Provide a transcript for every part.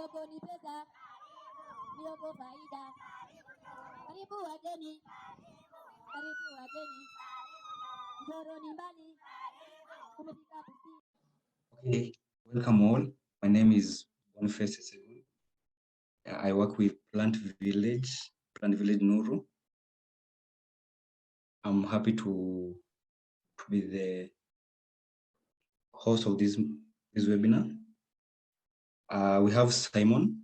Mioko ni pesa, mioko faida. Karibu wageni, Ndoro ni mbali, kumefika Busi. Okay, welcome all. My name is Boniface Segun. I work with PlantVillage Nuru. I'm happy to be the host of this webinar. We have Simon,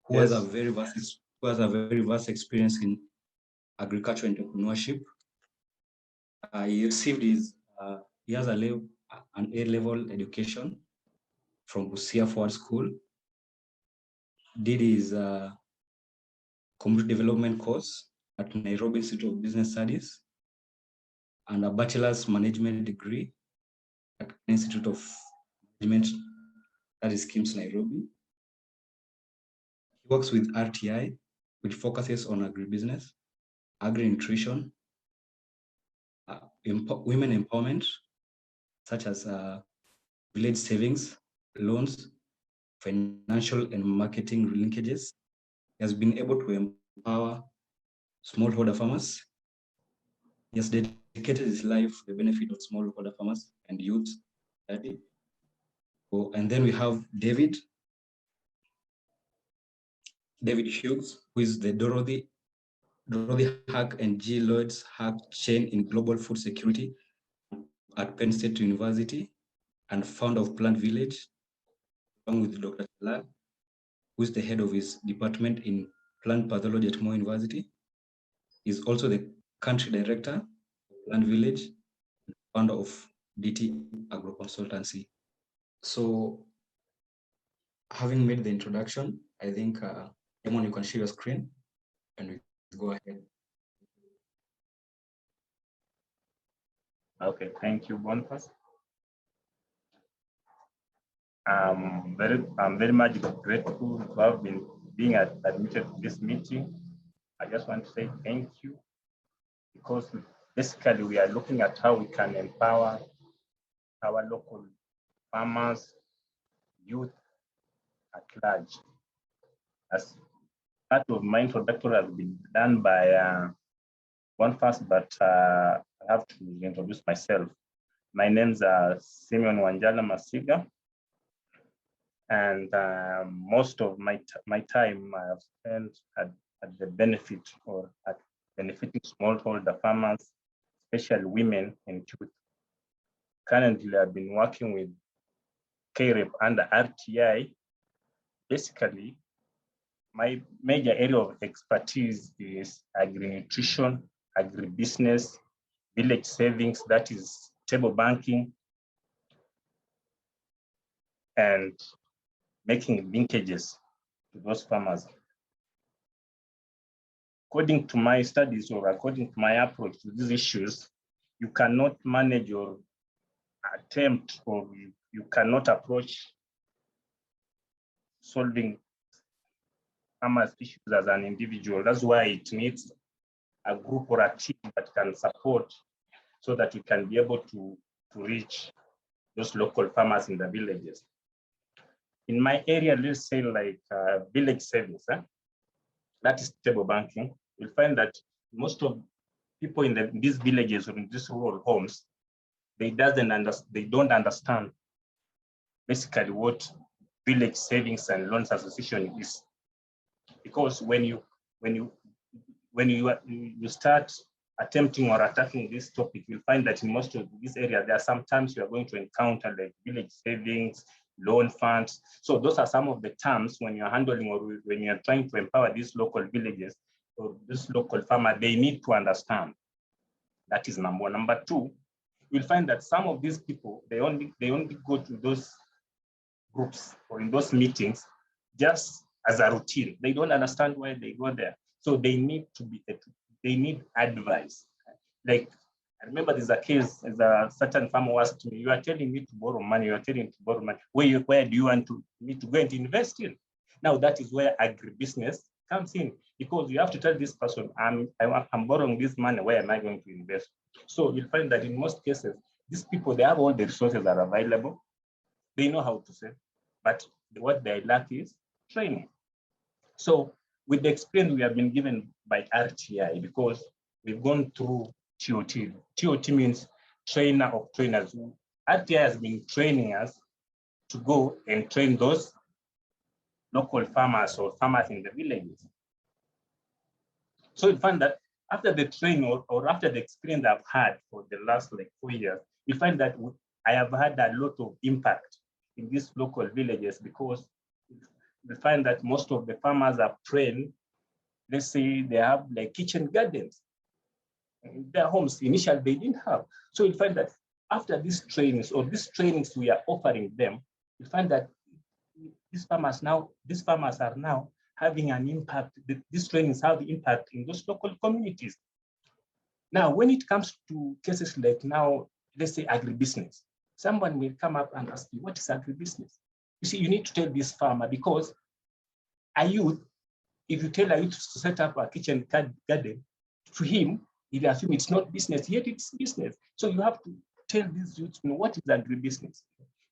who has a very vast experience in agriculture entrepreneurship. He received he has an A-level education from Busia Forward School. Did his community development course at Nairobi Institute of Business Studies, and a bachelor's management degree at Institute of Management, that is KIMS Nairobi. He works with RTI, which focuses on agribusiness, agri-nutrition, women empowerment, such as village savings, loans, financial and marketing linkages. He has been able to empower smallholder farmers. He has dedicated his life to the benefit of smallholder farmers and youth. And then we have David Hughes, who is the Dorothy Hack and G. Lloyd's Hack Chain in Global Food Security at Penn State University, and founder of PlantVillage, along with Dr. Chalal, who is the head of his department in plant pathology at Moi University. He's also the country director of PlantVillage, founder of DT Agro Consultancy. So, having made the introduction, I think, Emon, you can share your screen and we go ahead. Okay, thank you, Boniface. I'm very much grateful to have been being admitted to this meeting. I just want to say thank you, because basically we are looking at how we can empower our local farmers, youth at large. As part of my introduction has been done by Boniface, but I have to introduce myself. My name's Simeon Masiga, and most of my time I have spent at the benefit or at benefiting smallholder farmers, especially women and youth. Currently, I've been working with KREP under RTI. Basically, my major area of expertise is agri-nutrition, agribusiness, village savings, that is table banking, and making linkages to those farmers. According to my studies, or according to my approach to these issues, you cannot manage or attempt, or you cannot approach solving farmers' issues as an individual. That's why it needs a group or a team that can support, so that we can be able to reach those local farmers in the villages. In my area, let's say like village savings, that is table banking, you'll find that most of people in these villages or in these rural homes, they don't understand basically what village savings and loans association is. Because when you start attempting or attacking this topic, you'll find that in most of this area, there are sometimes you are going to encounter like village savings, loan funds. So those are some of the terms when you're handling or when you're trying to empower these local villages or this local farmer, they need to understand. That is number one. Number two, you'll find that some of these people, they only go to those groups or in those meetings just as a routine. They don't understand why they go there. So they need advice. Like, I remember there's a case, as a certain farmer asked me, you are telling me to borrow money, where do you want me to go and invest in? Now that is where agribusiness comes in, because you have to tell this person, I'm borrowing this money, where am I going to invest? So you'll find that in most cases, these people, they have all the resources that are available. They know how to save, but what they lack is training. So with the experience we have been given by RTI, because we've gone through TOT. TOT means trainer of trainers. RTI has been training us to go and train those local farmers or farmers in the villages. So you find that after the training or after the experience I've had for the last like 4 years, you find that I have had a lot of impact in these local villages, because we find that most of the farmers are trained. Let's say they have like kitchen gardens in their homes. Initially, they didn't have. So you find that after these trainings we are offering them, you find that these farmers are now having an impact. These trainings have impact in those local communities. Now, when it comes to cases like now, let's say agribusiness, someone will come up and ask you, what is agribusiness? You see, you need to tell this farmer, because a youth, if you tell a youth to set up a kitchen garden, to him, he'll assume it's not business, yet it's business. So you have to tell these youths, what is agribusiness?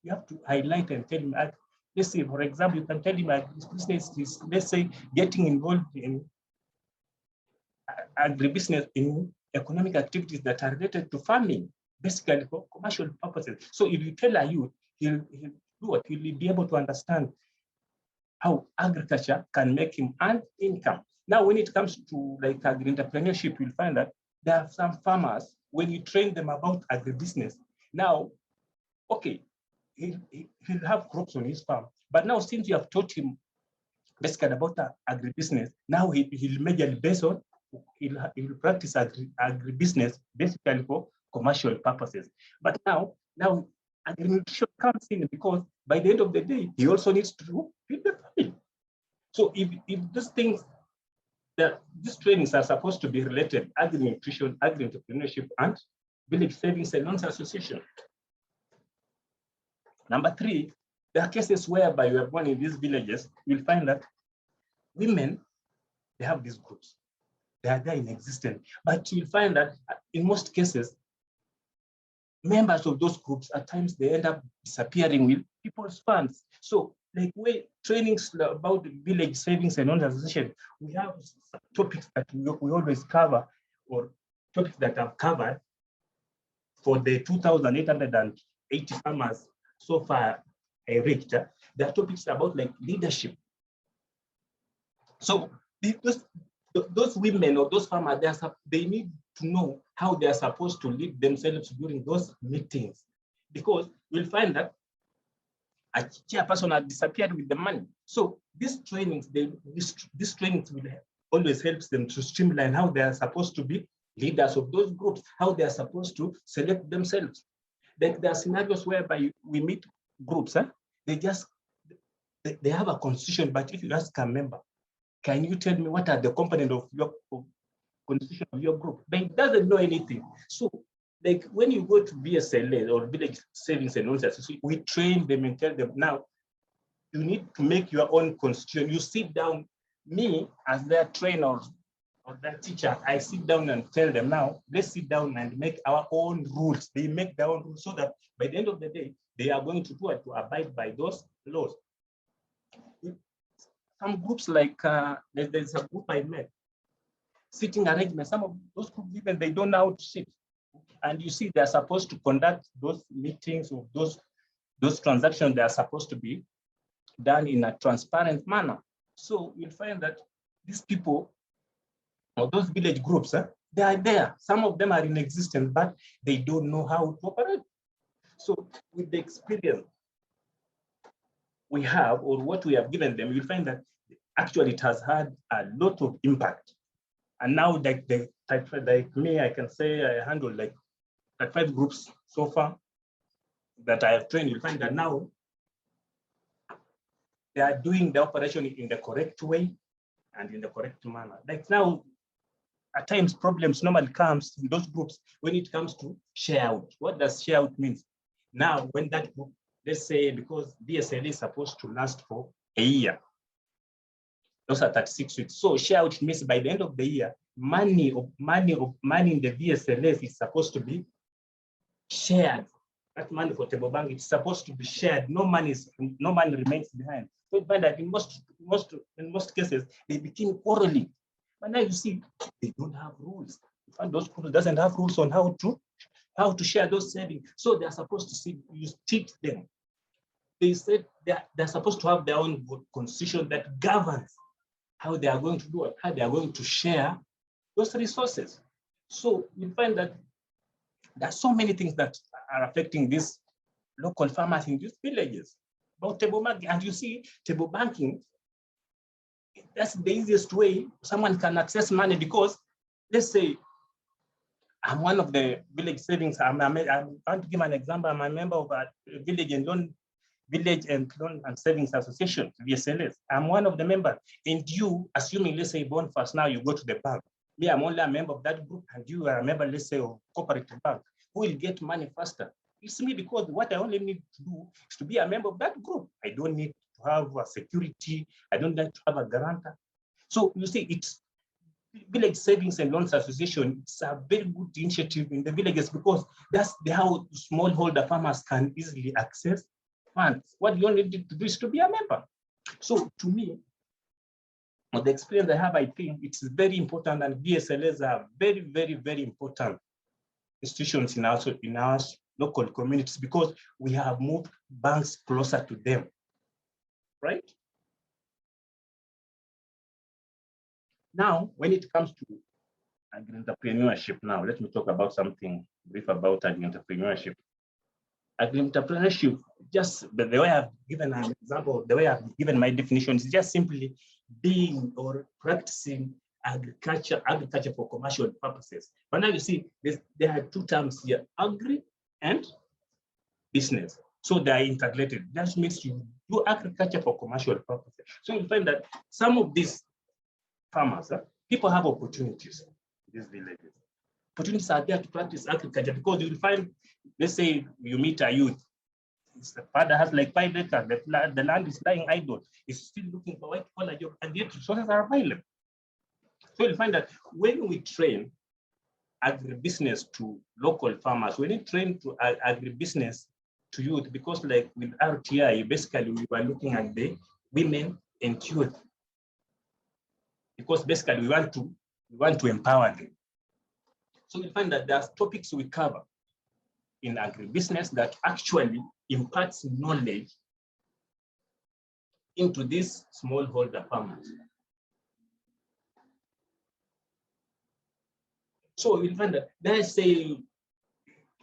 You have to highlight and tell him, let's say, for example, you can tell him agribusiness is, let's say, getting involved in agribusiness in economic activities that are related to farming, basically for commercial purposes. So if you tell a youth, he'll do what? He'll be able to understand how agriculture can make him earn income. Now, when it comes to like agri-entrepreneurship, you'll find that there are some farmers, when you train them about agribusiness, now, okay, he'll have crops on his farm. But now, since you have taught him basically about agribusiness, now he'll majorly based on, he'll practice agribusiness basically for commercial purposes. But now agrinutrition comes in, because by the end of the day, he also needs to feed the family. So if these things, these trainings are supposed to be related, agri-nutrition, agri-entrepreneurship, and village savings and loans association. Number 3, there are cases whereby you have gone in these villages, you'll find that women, they have these groups. They are there in existence. But you'll find that in most cases, members of those groups, at times they end up disappearing with people's funds. So like trainings about the village savings and loan association, we have topics that we always cover, or topics that I've covered for the 2,880 farmers so far I reached. There are topics about like leadership. So those women or those farmers, they need to know how they are supposed to lead themselves during those meetings, because we'll find that a chairperson has disappeared with the money. So these trainings, these trainings will always help them to streamline how they are supposed to be leaders of those groups, how they are supposed to select themselves. Like there are scenarios whereby we meet groups, they have a constitution, but if you ask a member, can you tell me what are the components of your constitution of your group? But it doesn't know anything. So like when you go to VSLA or Village Savings and Loans Association, we train them and tell them, now you need to make your own constitution. You sit down, me as their trainer or their teacher, I sit down and tell them, now let's sit down and make our own rules. They make their own rules so that by the end of the day, they are going to do it to abide by those laws. Some groups like, there's a group I met, sitting arrangements, some of those groups even they don't know how to sit. And you see they're supposed to conduct those meetings or those transactions, they are supposed to be done in a transparent manner. So you'll find that these people or those village groups, they are there. Some of them are in existence, but they don't know how to operate. So with the experience we have or what we have given them, you'll find that actually it has had a lot of impact. And now like me, I can say I handle like 5 groups so far that I have trained. You'll find that now they are doing the operation in the correct way and in the correct manner. Like now, at times problems normally comes in those groups when it comes to share out. What does share out mean? Now, when that group, let's say, because DSL is supposed to last for a year, those are 36 weeks. So share out means by the end of the year, money in the VSLS is supposed to be shared that money for table bank, it's supposed to be shared. No money remains behind. So you find that in most cases, they became quarreling. But now you see, they don't have rules. And those people doesn't have rules on how to share those savings. So they're supposed to see, you teach them. They said they're supposed to have their own constitution that governs how they are going to do it, how they are going to share those resources. So you find that there are so many things that are affecting these local farmers in these villages about table banking. And you see, table banking, that's the easiest way someone can access money, because let's say I'm one of the village savings. I want to give an example. I'm a member of a village and loan and savings association, VSLS. I'm one of the members. And you, assuming, let's say, born first, now you go to the bank. Me, I'm only a member of that group, and you are a member, let's say, of cooperative bank. Who will get money faster? It's me, because what I only need to do is to be a member of that group. I don't need to have a security. I don't need to have a guarantor. So you see, it's Village Savings and Loans Association. It's a very good initiative in the villages, because that's how smallholder farmers can easily access funds. What you only need to do is to be a member. So to me, with the experience I have, I think it's very important, and VSLs are very, very, very important institutions in our local communities, because we have moved banks closer to them, right? Now, when it comes to agri-entrepreneurship, now let me talk about something brief about agri-entrepreneurship. Agri-entrepreneurship, just the way I've given an example, the way I've given my definition, is just simply being or practicing agriculture for commercial purposes. But now you see, there are two terms here, agri and business. So they are integrated. That means you do agriculture for commercial purposes. So you find that some of these farmers, people have opportunities in these villages. Opportunities are there to practice agriculture, because you will find, let's say you meet a youth, the father has like 5 acres, the land is lying idle, he's still looking for white collar job, and yet resources are available. So you'll find that when we train agribusiness to local farmers, when we train to agribusiness to youth, because like with RTI, basically we were looking at the women and youth, because basically we want to empower them. So we find that there's topics we cover in agribusiness that actually imparts knowledge into these smallholder farmers. So you'll find that they say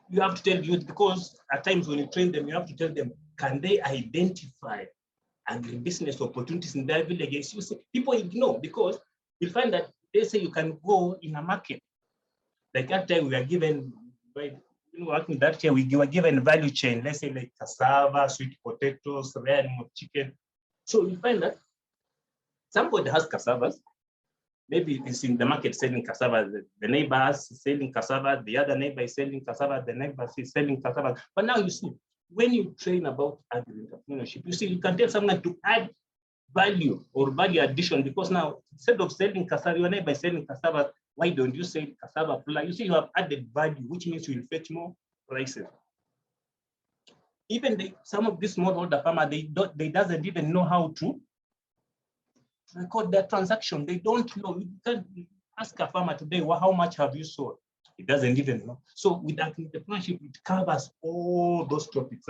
you have to tell youth, because at times when you train them, you have to tell them, can they identify agribusiness opportunities in their villages? You see, people ignore, because you'll find that they say you can go in a market. Like that time we are given, working that year, we were given value chain, let's say like cassava, sweet potatoes, rearing of chicken. So you find that somebody has cassavas, maybe it's in the market selling cassava, the neighbor is selling cassava, the other neighbor is selling cassava, the neighbor is selling cassava. But now you see, when you train about agri-entrepreneurship, you see, you can tell someone to add value or value addition, because now instead of selling cassava, your neighbor is selling cassava, why don't you sell cassava? You see, you have added value, which means you will fetch more prices. Even some of these smallholder farmers, they doesn't even know how to record their transaction. They don't know. You can ask a farmer today, well, how much have you sold? He doesn't even know. So with agri-entrepreneurship, it covers all those topics.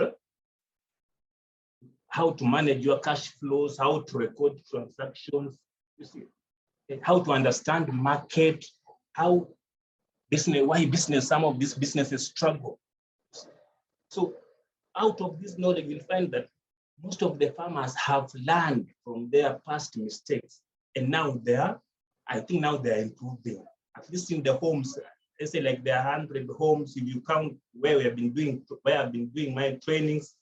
How to manage your cash flows, how to record transactions, you see, how to understand market, how business, some of these businesses struggle. So out of this knowledge, you'll find that most of the farmers have learned from their past mistakes, and now I think now they're improving. At least in the homes, let's say like there are 100 homes, if you count where I've been doing my trainings,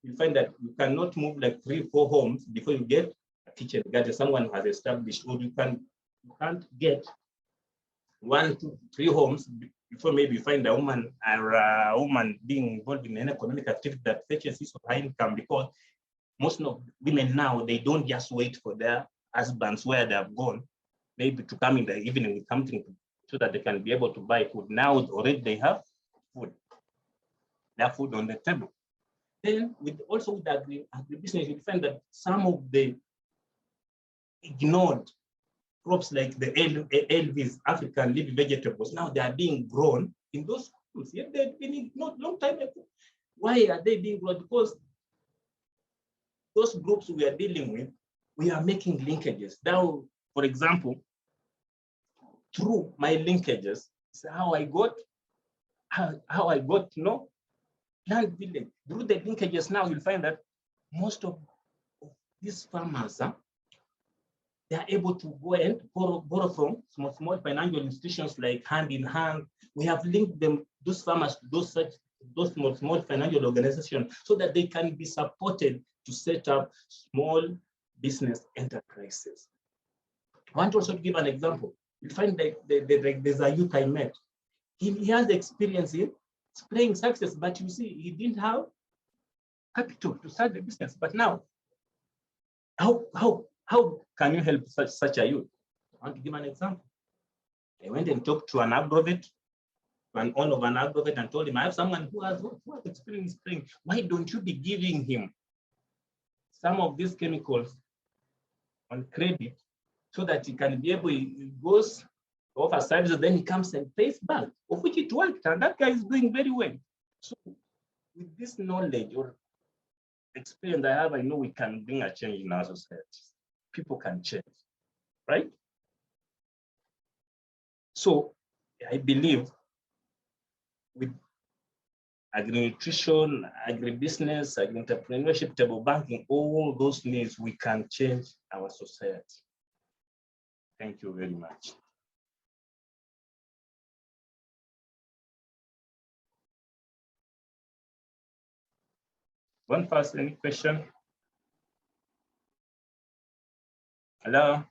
you find that you cannot move like 3-4 homes before you get a kitchen garden someone has established, or you can't get 1, 2, 3 homes before maybe you find a woman being involved in an economic activity that fetches of high income, because most of women now, they don't just wait for their husbands where they have gone, maybe to come in the evening with something so that they can be able to buy food. Now already they have food. their food on the table. Then also with agribusiness, you find that some of the ignored crops like the LVs, African leafy vegetables, now they are being grown in those schools. Yet they've been ignored long time ago. Why are they being grown? Because those groups we are dealing with, we are making linkages. Now, for example, through my linkages, is how I got to know PlantVillage. Through the linkages now, you'll find that most of these farmers, they are able to go and borrow from small financial institutions like Hand in Hand. We have linked them, those farmers, to those small financial organizations, so that they can be supported to set up small business enterprises. I want also to give an example. You find that there's a youth I met. He has experience in spraying success, but you see, he didn't have capital to start the business. But now, how can you help such a youth? I want to give an example. I went and talked to an agrovet, to an owner of an agrovet, and told him, I have someone who has experience spraying. Why don't you be giving him some of these chemicals on credit so that he can be able, he goes to offer services, then he comes and pays back, of which it worked, and that guy is doing very well. So with this knowledge or experience I have, I know we can bring a change in our society. People can change, right? So I believe with agri-nutrition, agribusiness, agri-entrepreneurship, table banking, all those needs, we can change our society. Thank you very much. One first, any question? Hello?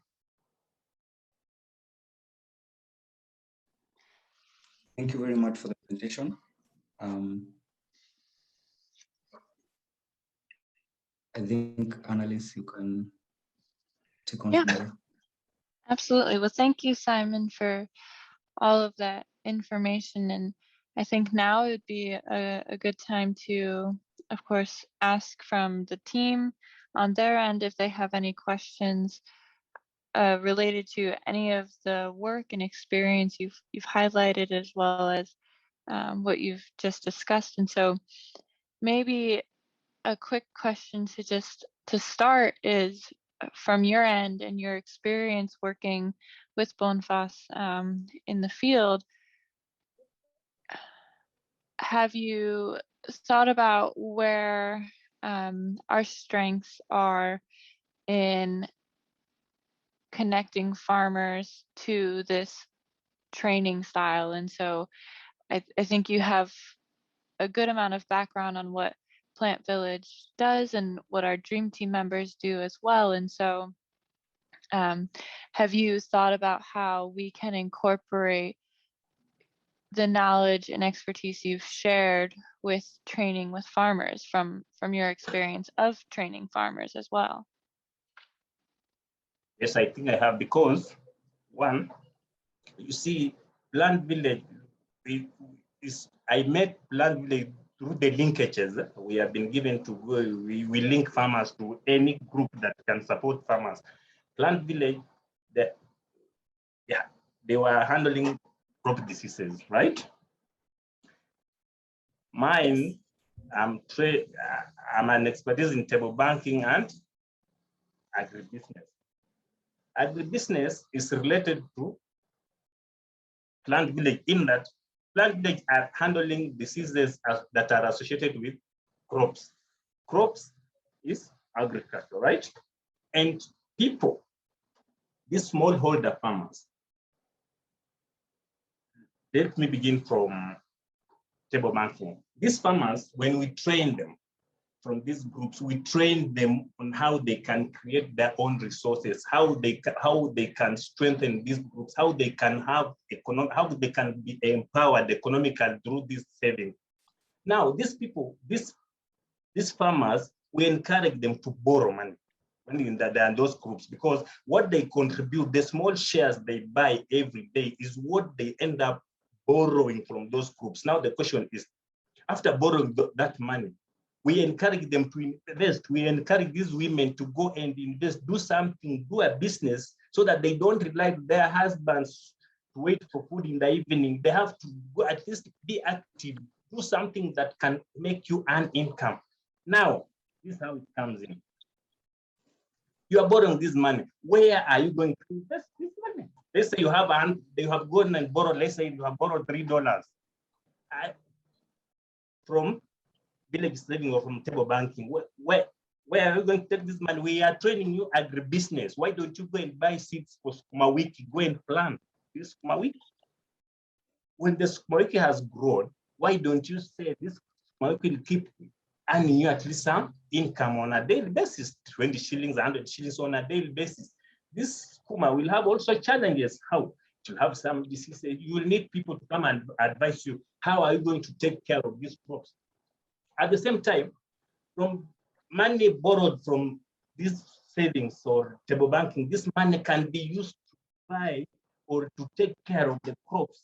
Thank you very much for the presentation. I think, Annalise, you can take on from there. Absolutely. Well, thank you, Simon, for all of that information. And I think now it would be a good time to, of course, ask from the team on their end if they have any questions related to any of the work and experience you've highlighted, as well as what you've just discussed. And so maybe a quick question to start is, from your end and your experience working with Boniface in the field, have you thought about where our strengths are in connecting farmers to this training style? And so I think you have a good amount of background on what PlantVillage does and what our Dream Team members do as well. And so have you thought about how we can incorporate the knowledge and expertise you've shared with training with farmers from your experience of training farmers as well? Yes, I think I have, because one, you see, PlantVillage I met PlantVillage through the linkages we have been given to go. We link farmers to any group that can support farmers. PlantVillage, they were handling crop diseases, right? Mine, I'm an expertise in table banking and agribusiness. Agribusiness is related to PlantVillage in that PlantVillage are handling diseases that are associated with crops. Crops is agriculture, right? And people, these smallholder farmers. Let me begin from table banking. These farmers, when we train them from these groups, we train them on how they can create their own resources, how they can strengthen these groups, how they can how they can be empowered economically through this saving. Now, these people, these farmers, we encourage them to borrow money in those groups, because what they contribute, the small shares they buy every day, is what they end up borrowing from those groups. Now the question is, after borrowing that money, we encourage them to invest. We encourage these women to go and invest, do something, do a business, so that they don't rely on their husbands to wait for food in the evening. They have to go, at least be active, do something that can make you earn income. Now, this is how it comes in. You are borrowing this money. Where are you going to invest this money? Let's say you have gone and borrowed, let's say you have borrowed $3 from village saving or from table banking. Where are you going to take this money? We are training you agribusiness. Why don't you go and buy seeds for sukuma wiki? Go and plant this sukuma wiki. When the sukuma wiki has grown, why don't you say this sukuma wiki will keep earning you at least some income on a daily basis, 20 shillings, 100 shillings on a daily basis. This sukuma will have also challenges. How? To have some diseases. You will need people to come and advise you. How are you going to take care of these crops? At the same time, from money borrowed from these savings or table banking, this money can be used to buy or to take care of the crops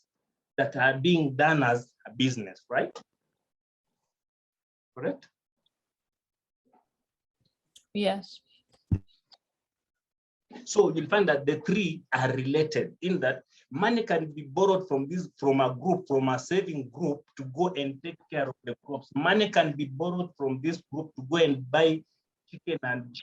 that are being done as a business, right? Correct? Yes. So you'll find that the three are related in that money can be borrowed from a saving group to go and take care of the crops. Money can be borrowed from this group to go and buy chicken and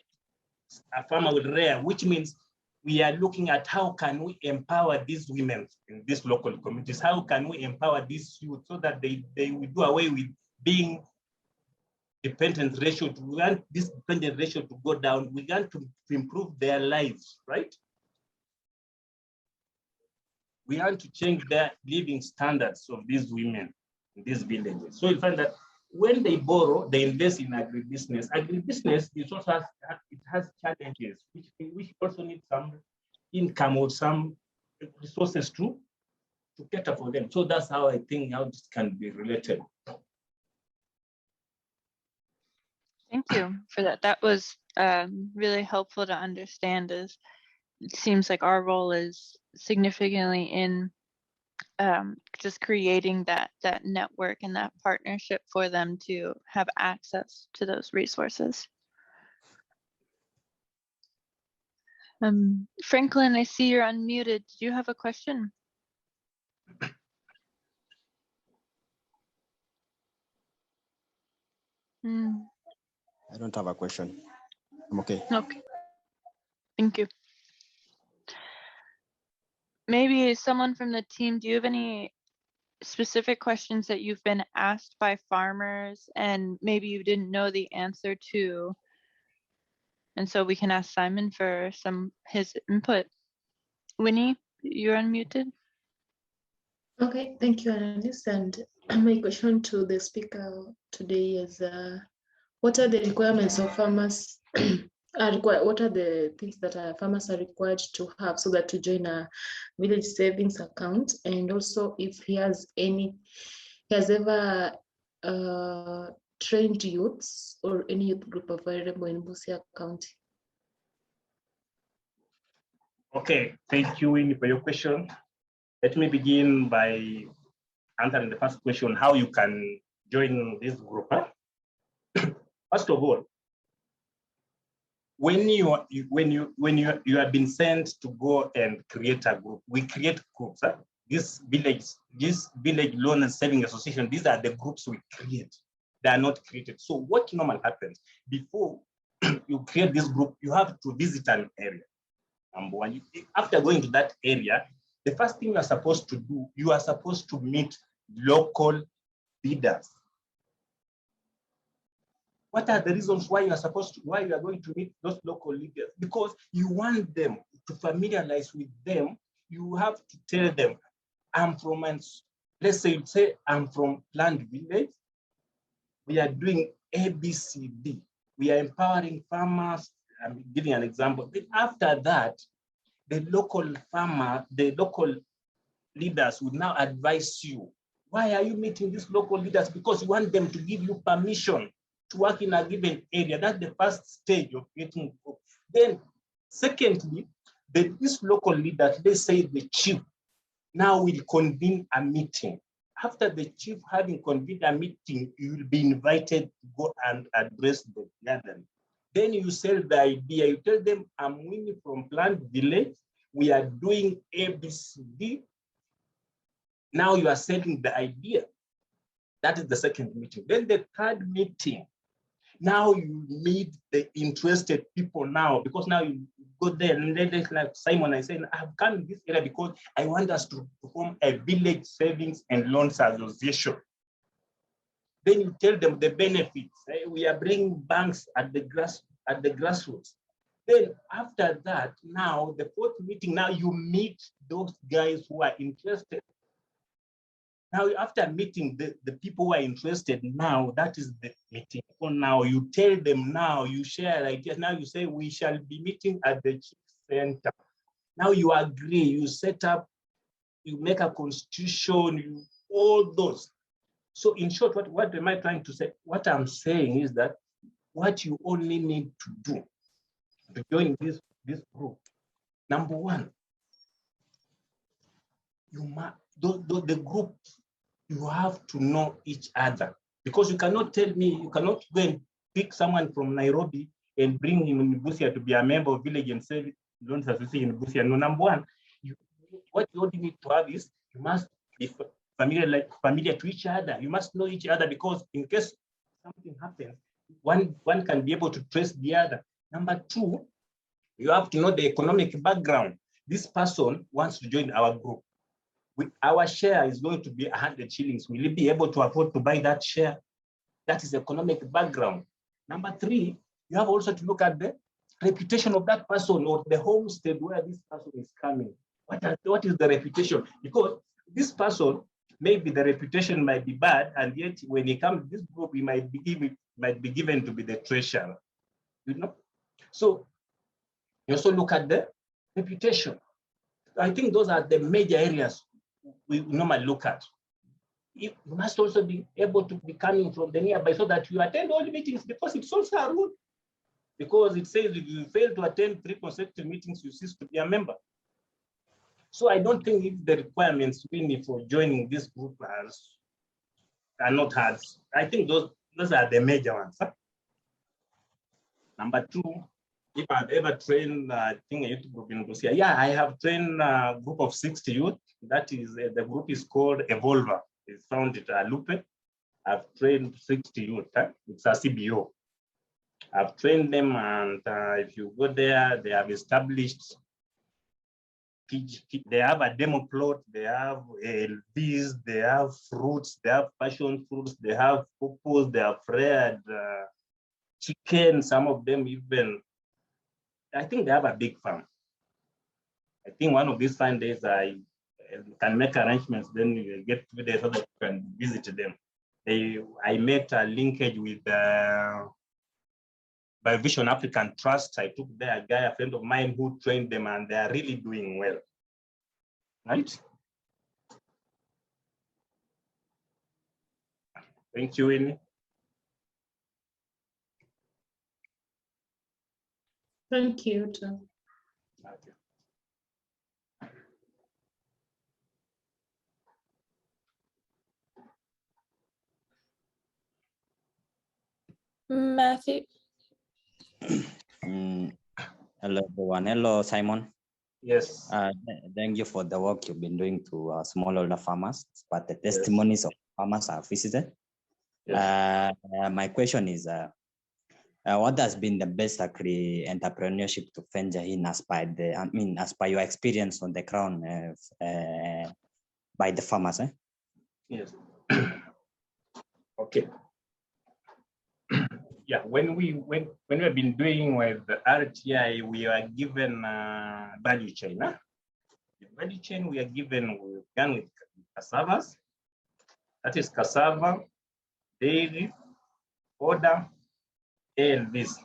a farmer will rear, which means we are looking at how can we empower these women in these local communities? How can we empower these youth so that they will do away with being dependent ratio. We want this dependent ratio to go down. We want to improve their lives, right? We want to change their living standards of these women in these villages. So you find that when they borrow, they invest in agribusiness. Agribusiness has challenges, which also need some income or some resources to cater for them. So that's how I think how this can be related. Thank you for that. That was really helpful to understand. As it seems like our role is significantly in just creating that network and that partnership for them to have access to those resources. Franklin, I see you're unmuted. Do you have a question? I don't have a question. I'm okay. Okay. Thank you. Maybe someone from the team, do you have any specific questions that you've been asked by farmers and maybe you didn't know the answer to? And so we can ask Simon for his input. Winnie, you're unmuted. Okay, thank you, Annalise. And my question to the speaker today is, what are the requirements of farmers? What are the things that farmers are required to have so that to join a village savings account? And also, if he has ever trained youths or any youth group available in Busia County? Okay, thank you, Winnie, for your question. Let me begin by answering the first question: how you can join this group. First of all, when you have been sent to go and create a group, we create groups. This village loan and saving association, these are the groups we create. They are not created. So what normally happens before you create this group, you have to visit an area. Number one, after going to that area, the first thing you are supposed to do, you are supposed to meet local leaders. What are the reasons why you are going to meet those local leaders? Because you want them to familiarize with them. You have to tell them, I'm from, let's say I'm from PlantVillage. We are doing ABCD. We are empowering farmers. I'm giving an example. But after that, the local leaders will now advise you. Why are you meeting these local leaders? Because you want them to give you permission to work in a given area. That's the first stage of getting group. Then, secondly, this local leader, they say the chief, now will convene a meeting. after the chief having convened a meeting, you will be invited to go and address the gathering. Then you sell the idea. You tell them, I'm Winnie from PlantVillage. We are doing ABCD. Now you are selling the idea. That is the second meeting. Then the third meeting, now you meet the interested people now, because now you go there and then like Simon, I said, I've come in this area because I want us to form a village savings and loans association. Then you tell them the benefits. We are bringing banks at the grassroots. Then after that, now the fourth meeting, now you meet those guys who are interested. Now, after meeting the people who are interested, now that is the meeting. So now you tell them, now you share ideas. Now you say, we shall be meeting at the chief center. Now you agree, you set up, you make a constitution, all those. So in short, what am I trying to say? What I'm saying is that what you only need to do to join this group, number one, you must, the group, you have to know each other, because you cannot tell me, you cannot go and pick someone from Nairobi and bring him in Busia to be a member of Village and Savings Loans Association in Busia. No, number one, what you only need to have is, you must be familiar to each other. You must know each other, because in case something happens, one can be able to trace the other. Number two, you have to know the economic background. This person wants to join our group. Our share is going to be 100 shillings. Will you be able to afford to buy that share? That is economic background. Number three, you have also to look at the reputation of that person, or the homestead where this person is coming. What is the reputation? Because this person, maybe the reputation might be bad, and yet when he comes to this group, he might be given to be the treasurer. You know? So you also look at the reputation. I think those are the major areas we normally look at. You must also be able to be coming from the nearby, so that you attend all the meetings, because it's also a rule. Because it says if you fail to attend 3 consecutive meetings, you cease to be a member. So I don't think if the requirements really for joining this group are not hard. I think those are the major ones. Huh? Number two, if I've ever trained, I think a youth group in Busia. Yeah, I have trained a group of 60 youth. That is, the group is called Evolver. It's found at Lupe. I've trained 60 youth. Huh? It's a CBO. I've trained them, and if you go there, they have established, they have a demo plot, they have LVs, they have fruits, they have passion fruits, they have purpose, they have reared chicken, some of them even, I think they have a big farm. I think one of these fine days I can make arrangements, then you get to there so that you can visit them. I met a linkage with by Vision African Trust. I took there a guy, a friend of mine, who trained them, and they are really doing well. Right? Thank you, Winnie. Thank you, too. Okay. Matthew. Hello, everyone. Hello, Simon. Yes. Thank you for the work you've been doing to smallholder farmers, but the testimonies of farmers are visited. Yes. My question is, what has been the best entrepreneurship to venture in as per your experience on the ground by the farmers? Yes. Okay. Yeah, when we have been doing with the RTI, we are given value chain. Huh? The value chain we are given, we've done with cassavas. That is cassava, dairy, fodder, and this.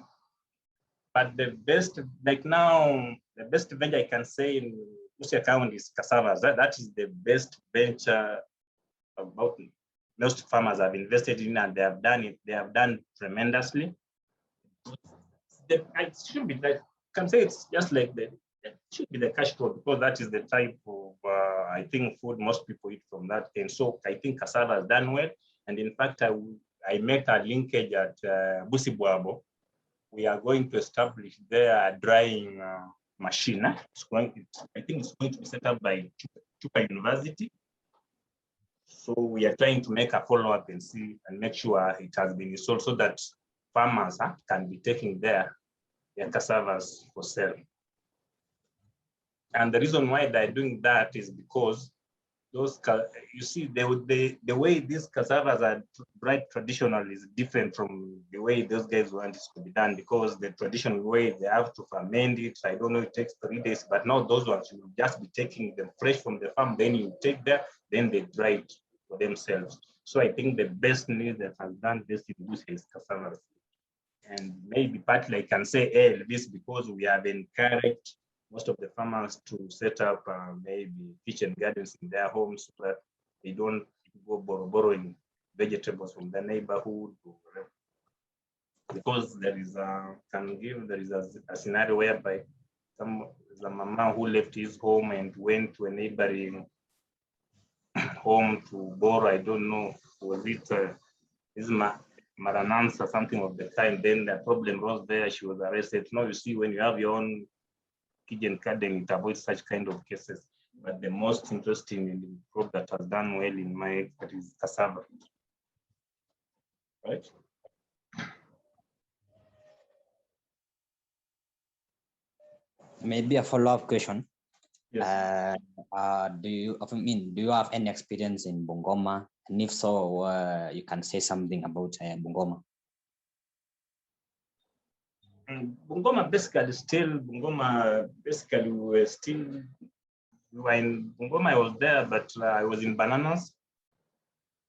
But the best, like now, the best venture I can say in Busia County is cassavas. That is the best venture about most farmers have invested in, and they have done it. They have done tremendously. I should be like, can say it's just like It should be the cash crop because that is the type of, I think, food most people eat from that. And so I think cassava has done well. And in fact, I met a linkage at Busibwabo. We are going to establish their drying machine. I think it's going to be set up by Chuka University. So we are trying to make a follow-up and see and make sure it has been installed so that farmers can be taking their cassavas for sale. And the reason why they're doing that is because those, you see, the way these cassavas are dried traditionally is different from the way those guys want it to be done, because the traditional way they have to ferment it. I don't know, it takes 3 days, but now those ones you will just be taking them fresh from the farm, then you take them, then they dry it for themselves. So I think the best news that has done this in Busia is cassava. And maybe partly I can say this because we have encouraged most of the farmers to set up maybe kitchen gardens in their homes so that they don't go borrowing vegetables from the neighborhood. Because there is a scenario whereby the mama who left his home and went to a neighboring home to borrow, I don't know, was it Maranans or something of the kind, then the problem rose there, she was arrested. Now you see, when you have your own kitchen garden, it avoids such kind of cases. But the most interesting in the crop that has done well in my expertise is cassava. Right? Maybe a follow-up question. Yes. Do you have any experience in Bungoma? And if so, you can say something about Bungoma. Bungoma basically we were in Bungoma. I was there, but I was in bananas.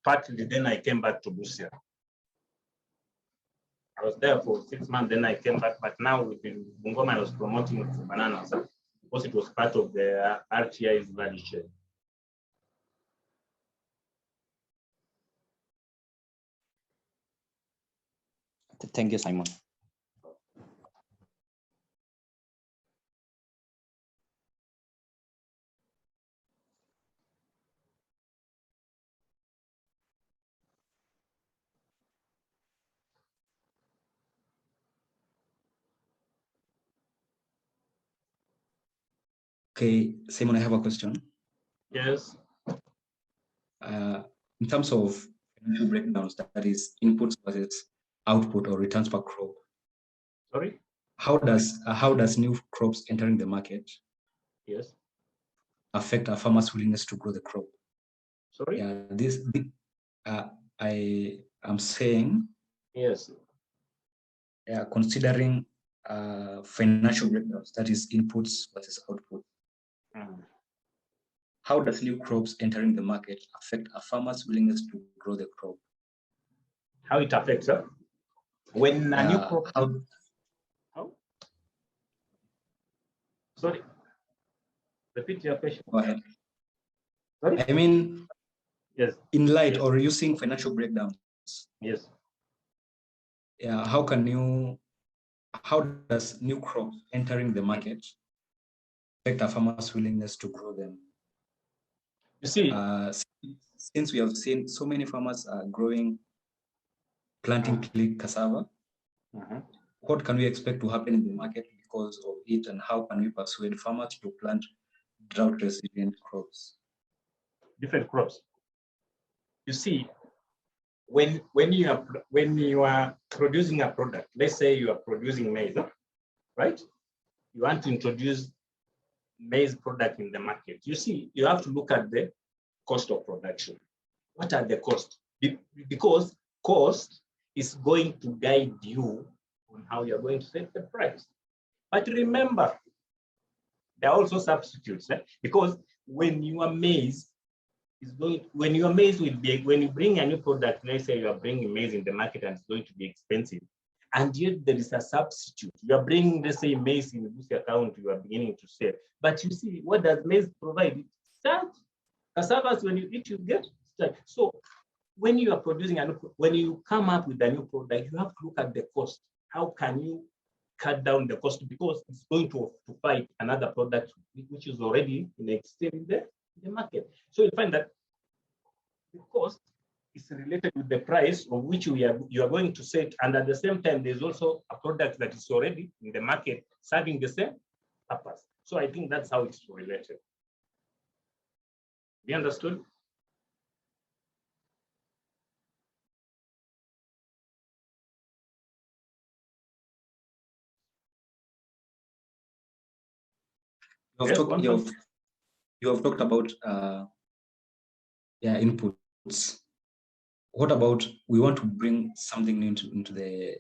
Partly then I came back to Busia. I was there for 6 months, then I came back, but now within Bungoma I was promoting bananas because it was part of the RTI's value chain. Thank you, Simon. Okay, Simon, I have a question. Yes. In terms of financial breakdowns, that is inputs versus output or returns per crop. Sorry? How does new crops entering the market Yes. affect a farmer's willingness to grow the crop? Sorry? Yeah, I am saying, yes, considering financial breakdowns, that is inputs versus output. How does new crops entering the market affect a farmer's willingness to grow the crop? How it affects her? When a new crop. How? Sorry. Repeat your question. Go ahead. Sorry? I mean, yes. In light yes. or using financial breakdowns. Yes. Yeah, how does new crops entering the market affect a farmer's willingness to grow them? You see, since we have seen so many farmers are planting click cassava, what can we expect to happen in the market because of it, and how can we persuade farmers to plant drought-resilient crops? Different crops. You see, when you are producing a product, let's say you are producing maize, right? You want to introduce maize product in the market. You see, you have to look at the cost of production. What are the costs? Because cost is going to guide you on how you're going to set the price. But remember, there are also substitutes, because when your maize when you bring a new product, let's say you are bringing maize in the market and it's going to be expensive, and yet there is a substitute. You are bringing, let's say, maize in the Busia account, you are beginning to sell. But you see, what does maize provide? Starch. Cassavas, when you eat, you get starch. So when you are producing when you come up with a new product, you have to look at the cost. How can you cut down the cost because it's going to fight another product which is already in the market. So you find that the cost is related with the price of which you are going to set, and at the same time, there's also a product that is already in the market serving the same purpose. So I think that's how it's related. You understood? You have talked about inputs. What about we want to bring something new into the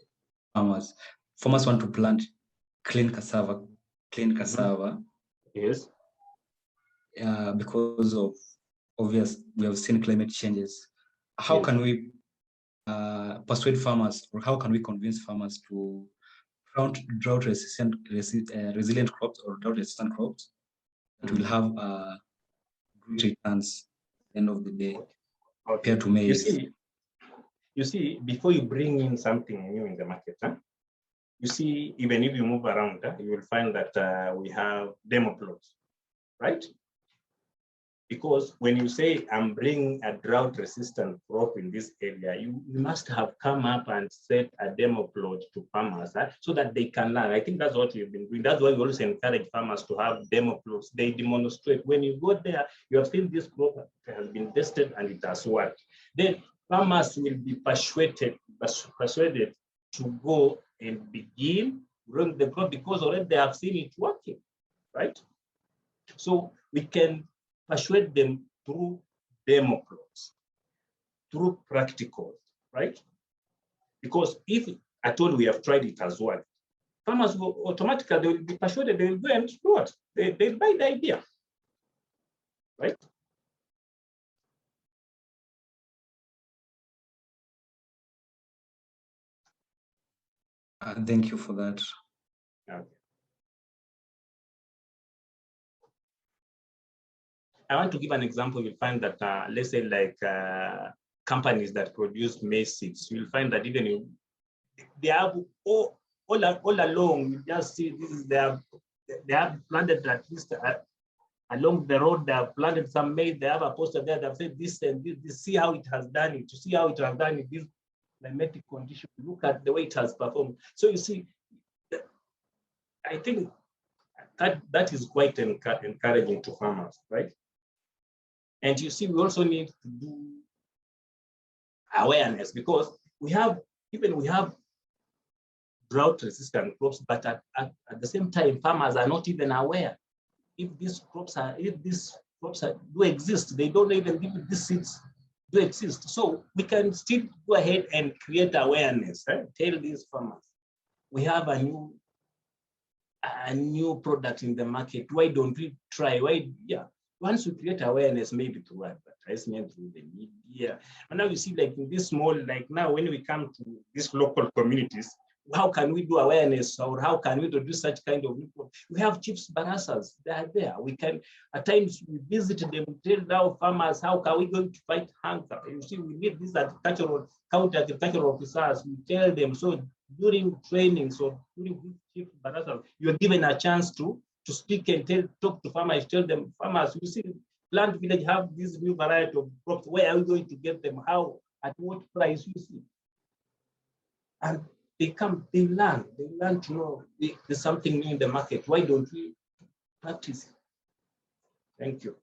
farmers? Farmers want to plant clean cassava. Yes. Because of we have seen climate changes. How can we persuade farmers, or how can we convince farmers to plant resilient crops or drought-resistant crops that will have great returns at the end of the day compared to maize? You see, before you bring in something new in the market, you see, even if you move around, you will find that we have demo plots, right? Because when you say I'm bringing a drought-resistant crop in this area, you must have come up and set a demo plot to farmers so that they can learn. I think that's what you've been doing. That's why we always encourage farmers to have demo plots. They demonstrate. When you go there, you have seen this crop has been tested and it has worked. Then farmers will be persuaded to go and begin growing the crop because already they have seen it working, right? So we can persuade them through demo plots, through practicals, right? Because if at all we have tried it as well, farmers will automatically, they will be persuaded, they will go and do what? They'll buy the idea, right? Thank you for that. Okay. I want to give an example. You'll find that, let's say like companies that produce maize seeds, you'll find that even they have all along, you just see this is they have planted at least along the road, they have planted some maize, they have a poster there that said this and this, see how it has done it, to see how it has done it, this climatic condition, look at the way it has performed. So you see, I think that is quite encouraging to farmers, right? And you see, we also need to do awareness because we have drought-resistant crops, but at the same time, farmers are not even aware if these crops do exist. They don't even give these seeds do exist. So we can still go ahead and create awareness. Right? Tell these farmers, we have a new product in the market. Why don't we try? Once we create awareness, maybe through advertisement, through the media. And now you see, like in this small, like now when we come to these local communities, how can we do awareness, or how can we introduce such kind of people? We have chiefs barasas, they are there. We can, at times we visit them, tell our farmers, how can we going to fight hunger? You see, we need these county agricultural officers, we tell them. So during training, so during this chief barasas, you're given a chance to speak and talk to farmers, tell them, farmers, you see, PlantVillage have this new variety of crops. Where are we going to get them? How? At what price? You see, and they learn to know there's something new in the market. Why don't we practice it? Thank you.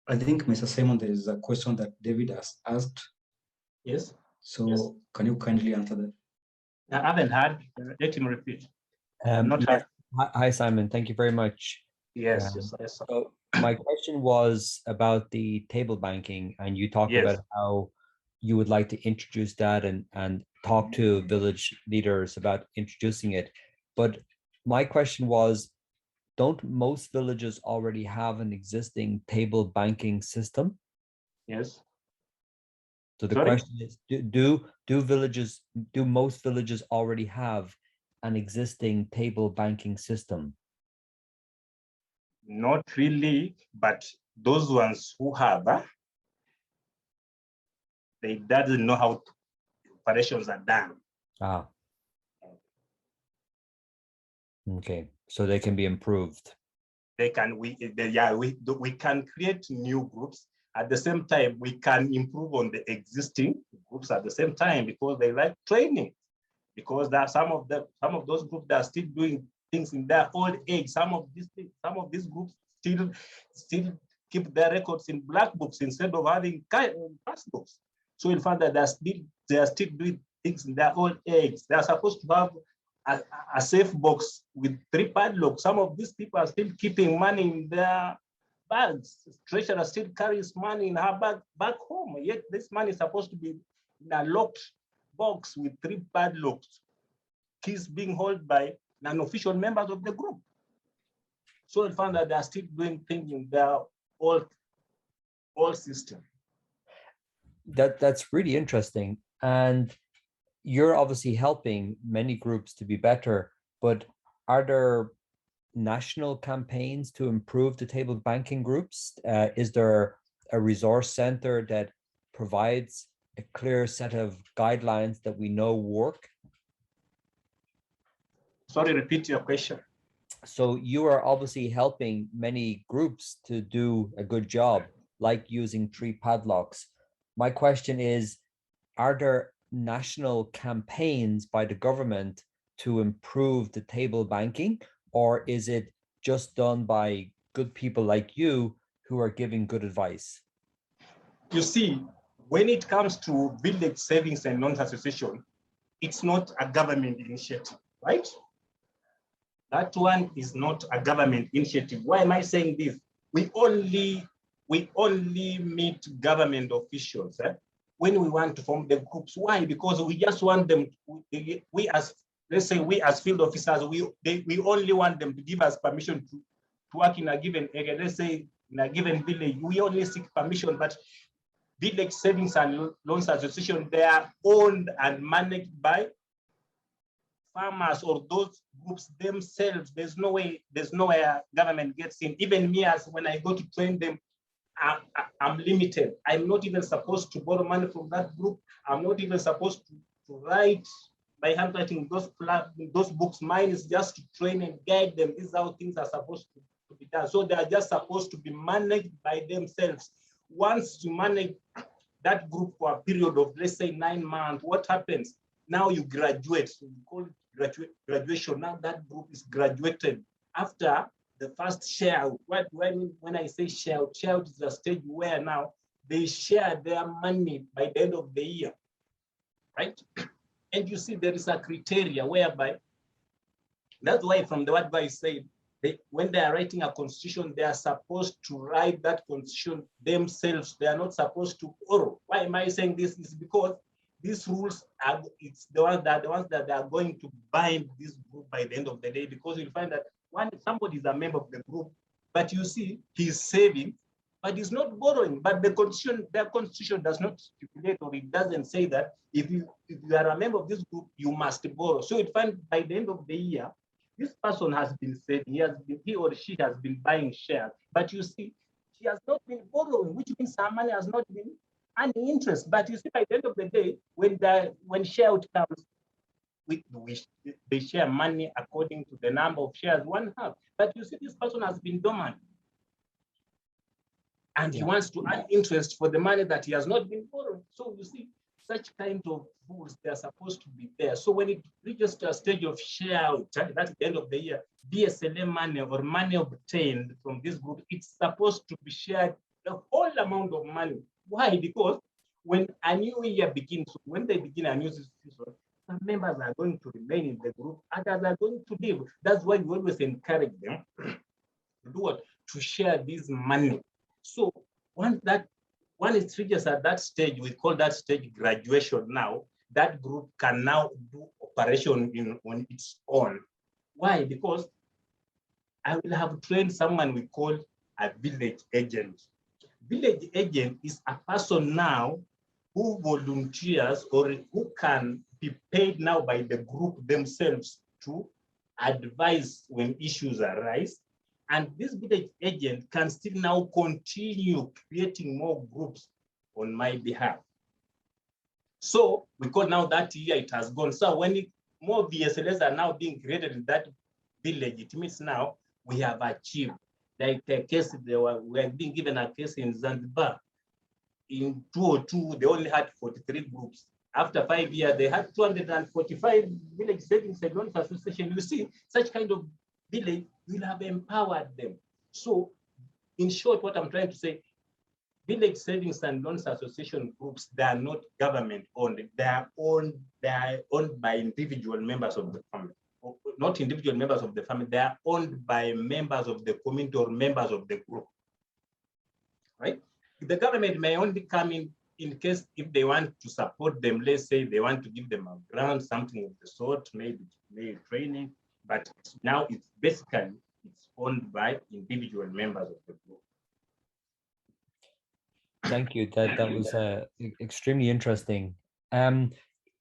I think, Mr. Simon, there is a question that David has asked. Yes. So yes. Can you kindly answer that? I haven't heard. Let him repeat. Hi, Simon. Thank you very much. Yes. So my question was about the table banking, and you talked about how you would like to introduce that and talk to village leaders about introducing it. But my question was, don't most villages already have an existing table banking system? Yes. So the Sorry? question is, do most villages already have an existing table banking system? Not really, but those ones who have, they doesn't know how operations are done. Ah. Okay, so they can be improved. We can create new groups. At the same time, we can improve on the existing groups at the same time because they like training. Because there are some of those groups that are still doing things in their old age. Some of these groups still keep their records in black books instead of having fast books. So you'll find that they are still doing things in their old age. They are supposed to have a safe box with 3 padlocks. Some of these people are still keeping money in their bags. Treasurer still carries money in her bag back home. Yet this money is supposed to be in a locked box with 3 padlocks, keys being held by non-official members of the group. So we found that they are still doing things in their old system. That's really interesting. And you're obviously helping many groups to be better, but are there national campaigns to improve the table banking groups? Is there a resource center that provides a clear set of guidelines that we know work? Sorry, repeat your question. So you are obviously helping many groups to do a good job, like using 3 padlocks. My question is, are there national campaigns by the government to improve the table banking, or is it just done by good people like you who are giving good advice? You see, when it comes to village savings and loans association, it's not a government initiative, right? That one is not a government initiative. Why am I saying this? We only meet government officials when we want to form the groups. Why? Because we just want them, we as field officers, we only want them to give us permission to work in a given area. Let's say in a given village, we only seek permission, but village savings and loans association, they are owned and managed by farmers or those groups themselves. There's nowhere government gets in. Even me, as when I go to train them, I'm limited. I'm not even supposed to borrow money from that group. I'm not even supposed to write by handwriting those books. Mine is just to train and guide them. This is how things are supposed to be done. So they are just supposed to be managed by themselves. Once you manage that group for a period of, let's say, 9 months, what happens? Now you graduate. So we call it graduation. Now that group is graduated after the first share. When I say share is the stage where now they share their money by the end of the year, right? And you see there is a criteria whereby, that's why from the word I said, when they are writing a constitution, they are supposed to write that constitution themselves. They are not supposed to borrow. Why am I saying this? Is because these rules are the ones that they are going to bind this group by the end of the day, because you'll find that somebody is a member of the group, but you see he's saving, but he's not borrowing. But their constitution does not stipulate, or it doesn't say that if you are a member of this group, you must borrow. So you find by the end of the year, this person has been saving, he or she has been buying shares, but you see, she has not been borrowing, which means her money has not been earning interest. But you see, by the end of the day, when share comes, they share money according to the number of shares one has. But you see, this person has been dormant, and he wants to earn interest for the money that he has not been borrowing. So you see, such kind of rules, they are supposed to be there. So when it reaches to a stage of share out, that's the end of the year, BSLA money or money obtained from this group, it's supposed to be shared, the whole amount of money. Why? Because when a new year begins, when they begin a new season, some members are going to remain in the group, others are going to leave. That's why we always encourage them to do what? To share this money. So once it reaches at that stage, we call that stage graduation now, that group can now do operation on its own. Why? Because I will have trained someone we call a village agent. Village agent is a person now who volunteers or who can be paid now by the group themselves to advise when issues arise. And this village agent can still now continue creating more groups on my behalf. So because now that year it has gone. So when more VSLs are now being created in that village, it means now we have achieved. Like a case, we are being given a case in Zanzibar. In 2002, they only had 43 groups. After 5 years, they had 245 village savings and loans association. You see, such kind of village will have empowered them. So, in short, what I'm trying to say, village savings and loans association groups, they are not government owned. They are owned by individual members of the family. Not individual members of the family, they are owned by members of the community or members of the group, right? The government may only come in case if they want to support them, let's say they want to give them a grant, something of the sort, maybe training, but now it's basically, it's owned by individual members of the group. Thank you. That was extremely interesting.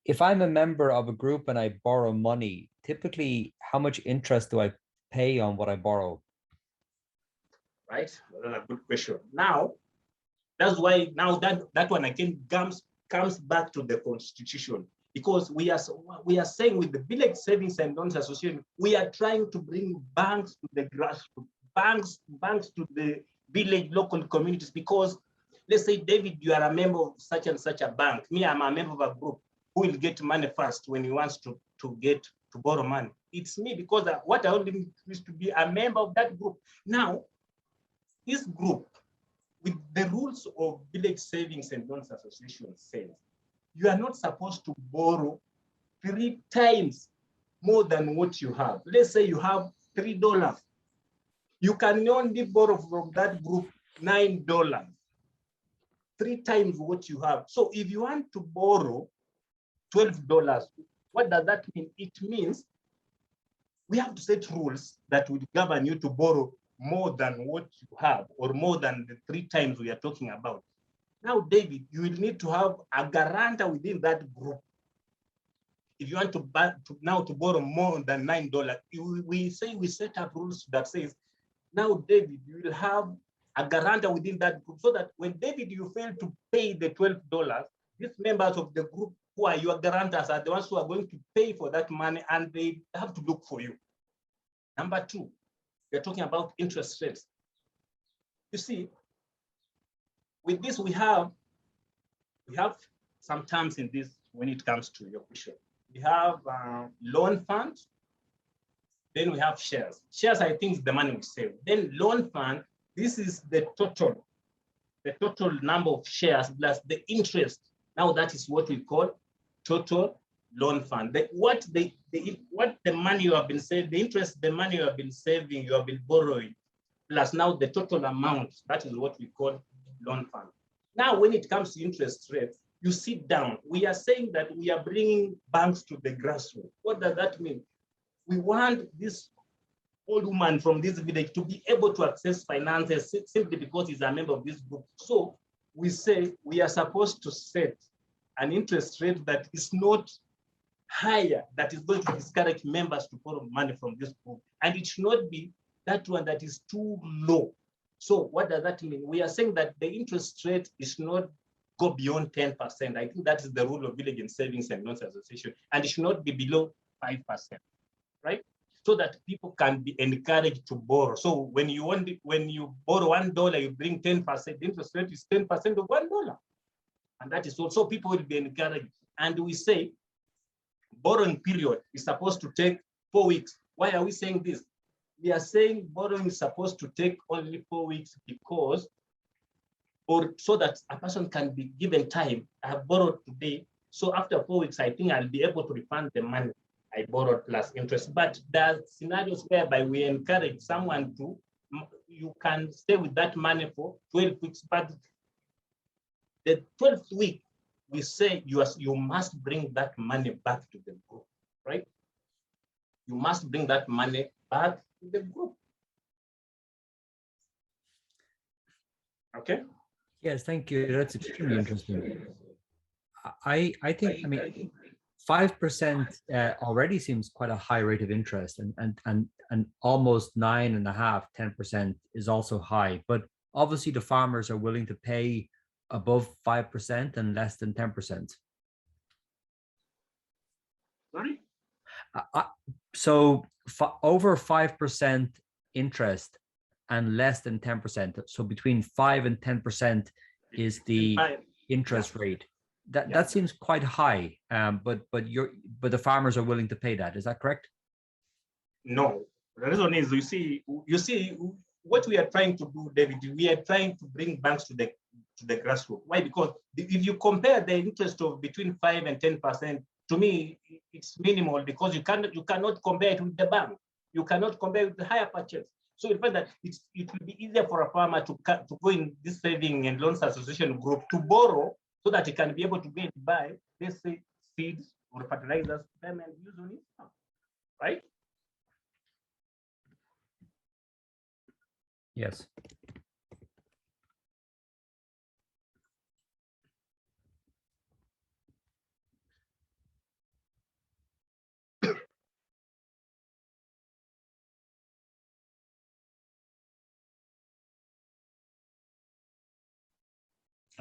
If I'm a member of a group and I borrow money, typically how much interest do I pay on what I borrow? Right, that's a good question. Now, that's why now that one again comes back to the constitution, because we are saying with the Village Savings and Loans Association, we are trying to bring banks to the grassroots, banks to the village local communities, because let's say, David, you are a member of such and such a bank. Me, I'm a member of a group. Who will get money first when he wants to borrow money? It's me, because what I only need is to be a member of that group. Now, this group, with the rules of Village Savings and Loans Association says, you are not supposed to borrow 3 times more than what you have. Let's say you have $3. You can only borrow from that group $9. 3 times what you have. So if you want to borrow $12, what does that mean? It means we have to set rules that would govern you to borrow more than what you have, or more than the 3 times we are talking about. Now, David, you will need to have a guarantor within that group. If you want to borrow more than $9, we set up rules that says, now, David, you will have a guarantor within that group, so that when, David, you fail to pay the $12, these members of the group who are your guarantors are the ones who are going to pay for that money, and they have to look for you. Number 2, we're talking about interest rates. You see, with this, we have some terms in this when it comes to your question. We have loan funds, then we have shares. Shares, I think, is the money we save. Then loan fund, this is the total number of shares plus the interest. Now that is what we call total loan fund. What the money you have been saving, the interest, the money you have been saving, you have been borrowing, plus now the total amount, that is what we call loan fund. Now, when it comes to interest rates, you sit down. We are saying that we are bringing banks to the grassroots. What does that mean? We want this old woman from this village to be able to access finances simply because he's a member of this group. So we say we are supposed to set an interest rate that is not higher, that is going to discourage members to borrow money from this group. And it should not be that one that is too low. So what does that mean? We are saying that the interest rate is not go beyond 10%. I think that is the rule of Village and Savings and Loans Association, and it should not be below 5%, right? So that people can be encouraged to borrow. So when you borrow $1, you bring 10%, the interest rate is 10% of $1. And that is also people will be encouraged. And we say borrowing period is supposed to take 4 weeks. Why are we saying this? We are saying borrowing is supposed to take only 4 weeks because, or so that a person can be given time. I have borrowed today, so after 4 weeks, I think I'll be able to refund the money I borrowed plus interest. But there are scenarios whereby we encourage someone to, you can stay with that money for 12 weeks, but the 12th week, we say you must bring that money back to the group, right? You must bring that money back to the group. Okay. Yes, thank you. That's extremely interesting. I think, I mean, 5% already seems quite a high rate of interest, and almost 9.5%, 10% is also high. But obviously, the farmers are willing to pay above 5% and less than 10%. Sorry? So over 5% interest and less than 10%. So between 5 and 10% is the interest rate. That seems quite high. But the farmers are willing to pay that. Is that correct? No. The reason is you see what we are trying to do, David. We are trying to bring banks to the grassroots. Why? Because if you compare the interest of between 5 and 10%, to me it's minimal, because you cannot compare it with the bank. You cannot compare it with the higher purchase. So in fact that it will be easier for a farmer to go in this saving and loans association group to borrow, so that he can be able to go and buy, let's say, seeds or fertilizers and use on it, right? Yes.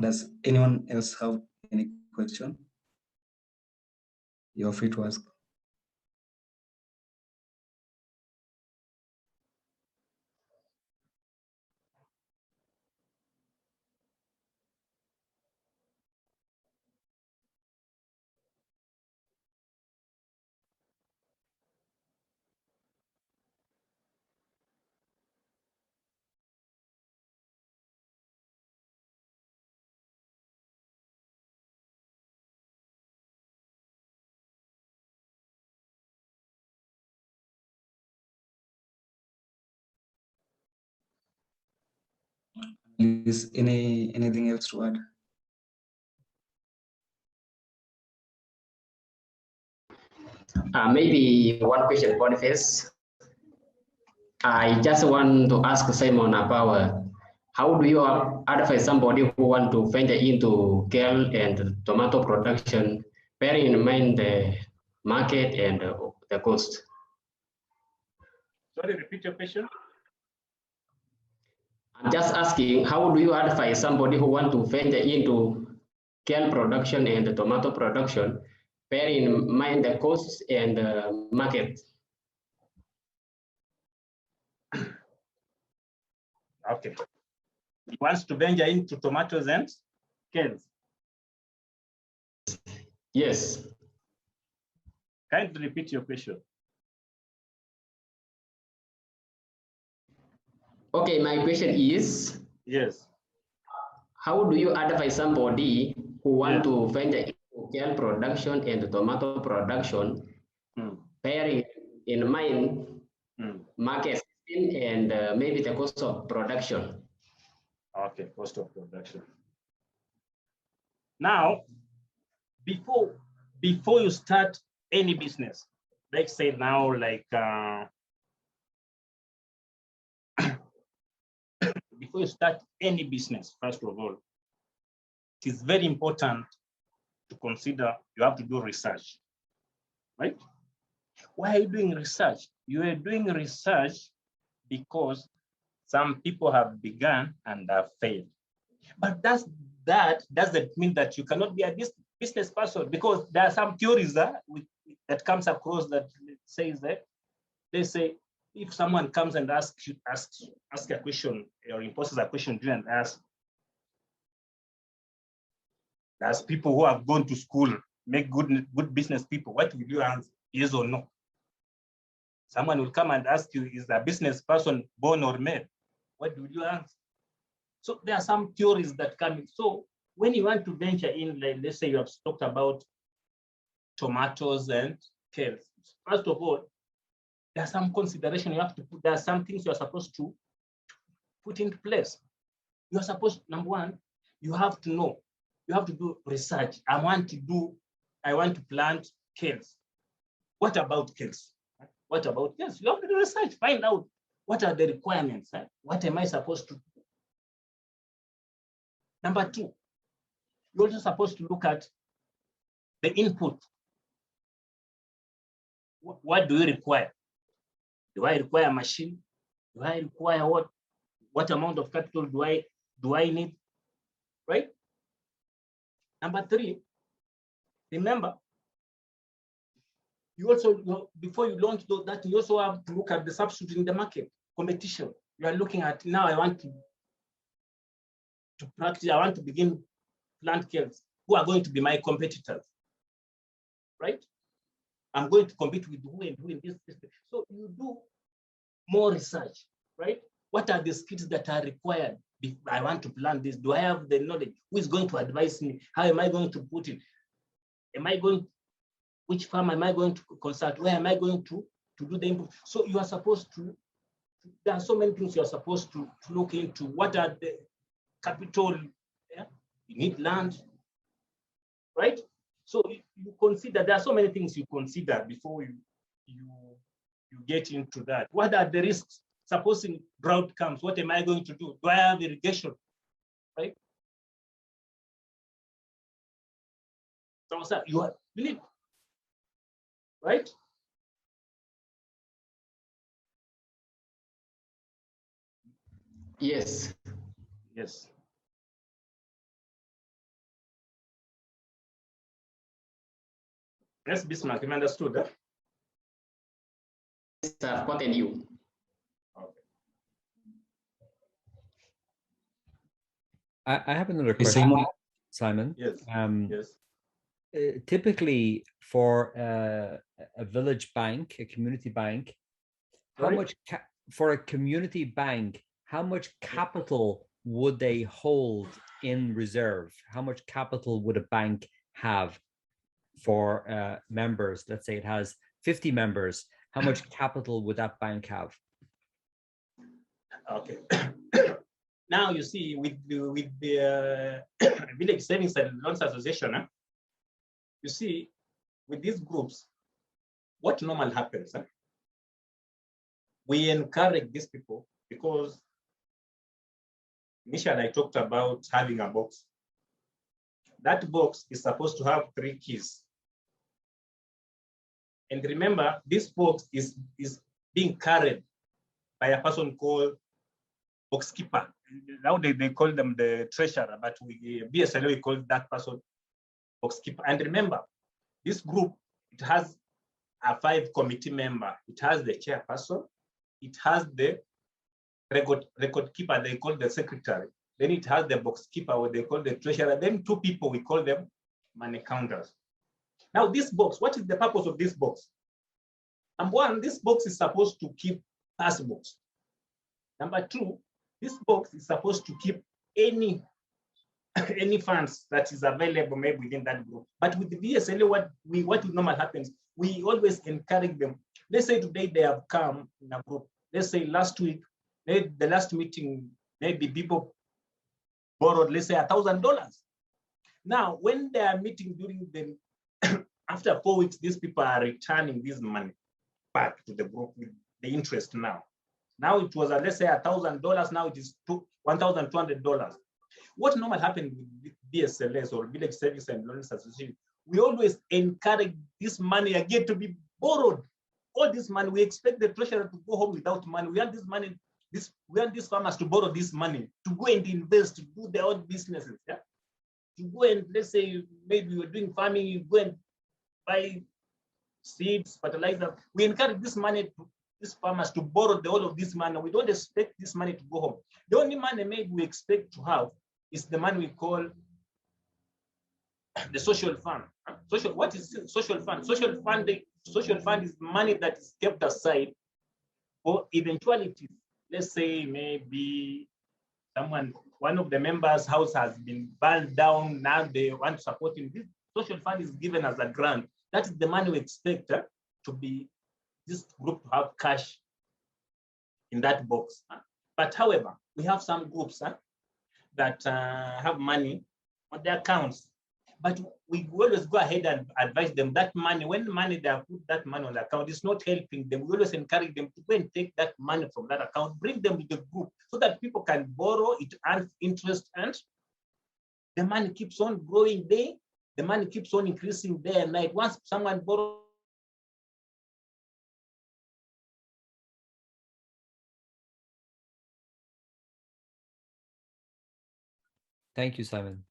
Does anyone else have any question? You're free to ask. Is anything else to add? Maybe one question, Boniface. I just want to ask Simon about how do you advise somebody who want to venture into kale and tomato production, bearing in mind the market and the cost? Sorry, repeat your question. I'm just asking, how do you advise somebody who want to venture into kale production and tomato production, bearing in mind the costs and the market? Okay. He wants to venture into tomatoes and kales. Yes. Kindly repeat your question. Okay, my question is, yes, how do you advise somebody who want to venture into kale production and tomato production, bearing in mind market and maybe the cost of production? Okay, cost of production. Now, before you start any business, let's say now, like before you start any business, first of all, it is very important to consider you have to do research, right? Why are you doing research? You are doing research because some people have begun and have failed. But that doesn't mean that you cannot be a business person, because there are some theories that comes across that says that they say if someone comes and asks a question or imposes a question to you and asks, there's people who have gone to school, make good business people, what will you answer? Yes or no? Someone will come and ask you, is a business person born or made? What will you answer? So there are some theories that come in. So when you want to venture in, like, let's say you have talked about tomatoes and kales. First of all, there are some consideration you have to put. There are some things you are supposed to put into place. You are supposed, number one, you have to know. You have to do research. I want to plant kales. What about kales? What about kales? You have to do research. Find out what are the requirements. What am I supposed to do? Number two, you're also supposed to look at the input. What do you require? Do I require a machine? Do I require what amount of capital do I need? Right? Number three, remember, you also, before you launch that, you also have to look at the substitute in the market, competition. You are looking at, now I want to practice, I want to begin plant kilns. Who are going to be my competitors? Right? I'm going to compete with who and who in this. So you do more research, right? What are the skills that are required? If I want to plant this, do I have the knowledge? Who is going to advise me? How am I going to put it? Which farm am I going to consult? Where am I going to do the input? So you are supposed to, there are so many things you are supposed to look into. What are the capital? Yeah? You need land, right? So you consider, there are so many things you consider before you get into that. What are the risks? Supposing drought comes, what am I going to do? Do I have irrigation, right? So you need, right? Yes. Yes. Yes, Bismarck, you understood that? Yes, I've gotten you. I have another question, Simon. Yes. Yes. Typically, for a village bank, a community bank, how much for a community bank, how much capital would they hold in reserve? How much capital would a bank have for members? Let's say it has 50 members. How much capital would that bank have? Okay. Now you see, with the Village Savings and Loans Association, you see, with these groups, what normally happens? We encourage these people because initially I talked about having a box. That box is supposed to have 3 keys. And remember, this box is being carried by a person called box keeper. Now they call them the treasurer, but BSLO, we call that person box keeper. And remember, this group, it has a 5 committee member. It has the chairperson, it has the record keeper, they call the secretary. Then it has the box keeper, what they call the treasurer. Then 2 people, we call them money counters. Now this box, what is the purpose of this box? Number 1, this box is supposed to keep passbooks. Number 2, this box is supposed to keep any funds that is available maybe within that group. But with the VSLA, what normally happens, we always encourage them. Let's say today they have come in a group. Let's say last week, the last meeting, maybe people borrowed, let's say $1,000. Now, when they are meeting during the, after 4 weeks, these people are returning this money back to the group with the interest now. Now it was, let's say $1,000, now it is $1,200. What normally happens with BSLS or Village Savings and Loans Association, we always encourage this money again to be borrowed. All this money, we expect the treasurer to go home without money. We want this money, we want these farmers to borrow this money, to go and invest, to do their own businesses. Yeah? To go and, let's say, maybe you're doing farming, you go and buy seeds, fertilizer. We encourage this money to these farmers to borrow all of this money. We don't expect this money to go home. The only money maybe we expect to have is the money we call the social fund. What is social fund? Social fund is money that is kept aside for eventualities. Let's say maybe one of the members' house has been burned down. Now they want to support him. This social fund is given as a grant. That is the money we expect to be this group to have cash in that box. But however, we have some groups that have money on their accounts, but we always go ahead and advise them that money, when money they have put that money on the account, is not helping them. We always encourage them to go and take that money from that account, bring them to the group so that people can borrow, it earns interest, and the money keeps on growing day, the money keeps on increasing day and night. Once someone borrows, Thank you, Simon.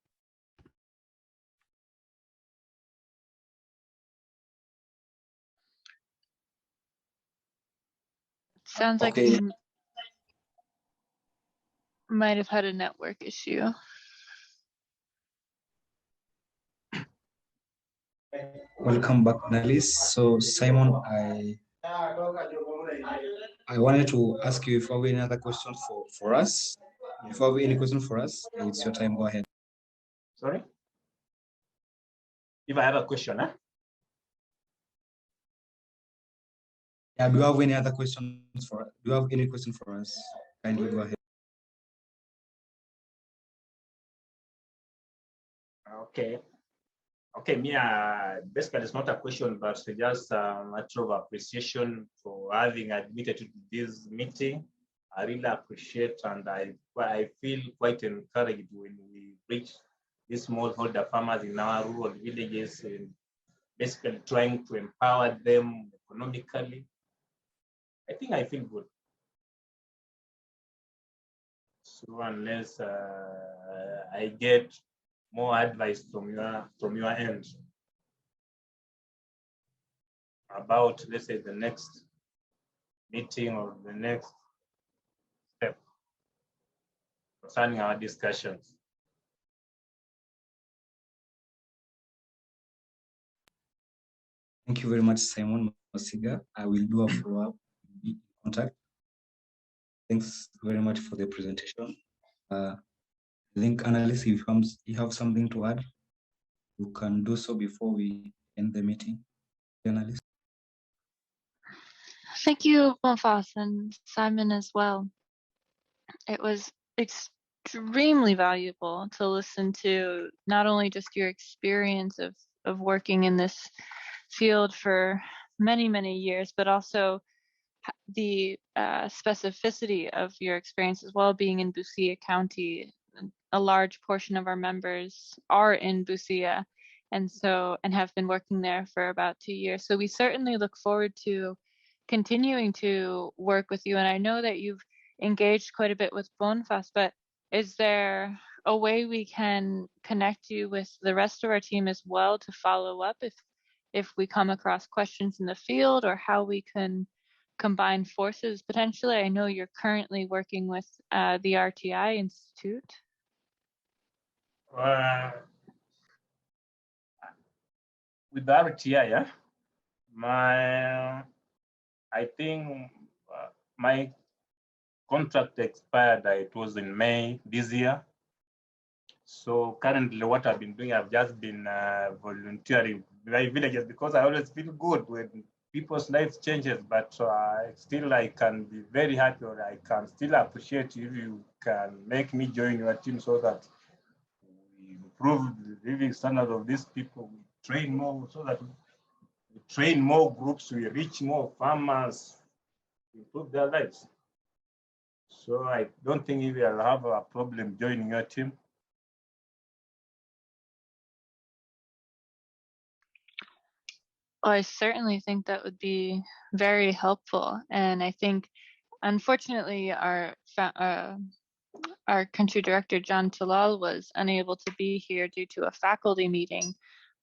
Sounds like Okay. you might have had a network issue. Welcome back, analysts. So Simon, I wanted to ask you if you have any other questions for us. If you have any questions for us, it's your time. Go ahead. sorry? If I have a question, huh? Yeah, do you have any other questions for us? Do you have any question for us? Kindly go ahead. Okay. Okay, Mia, basically it's not a question, but just a matter of appreciation for having admitted to this meeting. I really appreciate, and I feel quite encouraged when we reach these smallholder farmers in our rural villages and basically trying to empower them economically. I think I feel good. So unless I get more advice from your end about, let's say, the next meeting or the next step concerning our discussions. Thank you very much, Simon Masiga. I will do a follow-up, be in contact. Thanks very much for the presentation. I think analysts, if you have something to add, you can do so before we end the meeting. Analysts. Thank you, Bonfas, and Simon as well. It was extremely valuable to listen to not only just your experience of working in this field for many, many years, but also the specificity of your experience as well, being in Busia County. A large portion of our members are in Busia and have been working there for about 2 years. So we certainly look forward to continuing to work with you. And I know that you've engaged quite a bit with Bonfas, but is there a way we can connect you with the rest of our team as well to follow up if we come across questions in the field, or how we can combine forces potentially? I know you're currently working with the RTI Institute. With the RTI, yeah, I think my contract expired. It was in May this year. So currently, what I've been doing, I've just been volunteering in my villages, because I always feel good when people's lives changes. But still, I can be very happy, or I can still appreciate if you can make me join your team, so that we improve the living standard of these people. We train more, so that we train more groups, we reach more farmers, improve their lives. So I don't think we will have a problem joining your team. I certainly think that would be very helpful. And I think, unfortunately, our country director, John Talal, was unable to be here due to a faculty meeting.